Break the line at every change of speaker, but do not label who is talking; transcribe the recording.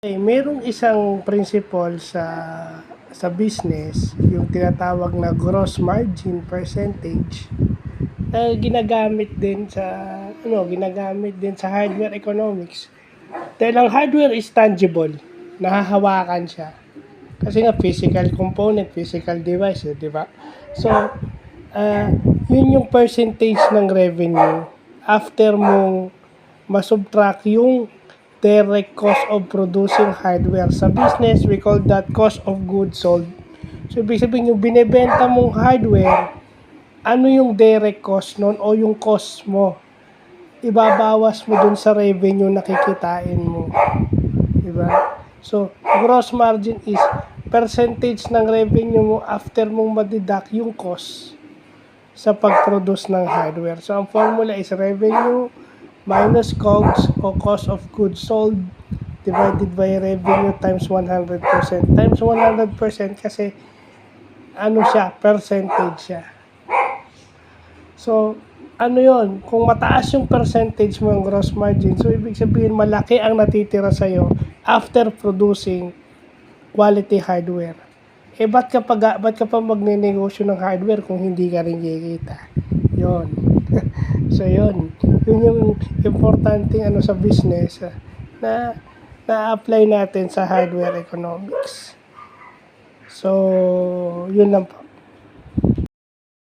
Merong isang principle sa business, yung tinatawag na gross margin percentage na ginagamit din sa hardware economics. Dahil ang hardware is tangible, nahahawakan siya. Kasi nga physical component, physical device, di ba? So, yun yung percentage ng revenue after mong masubtract yung direct cost of producing hardware. Sa business, we call that cost of goods sold. So, ibig sabihin yung binebenta mong hardware, ano yung direct cost nun o yung cost mo? Ibabawas mo dun sa revenue na kikitain mo. Diba? So, gross margin is percentage ng revenue mo after mong madidak yung cost sa pag-produce ng hardware. So, ang formula is revenue minus COGS o cost of goods sold divided by revenue times 100%. Times 100% kasi percentage siya. So, yon? Kung mataas yung percentage mo ng gross margin, so ibig sabihin malaki ang natitira sa'yo after producing quality hardware. Ba't ka pa magnenegosyo ng hardware kung hindi ka rin kikita? Yon. So, yun yung importante sa business na na-apply natin sa hardware economics. So, yun lang po.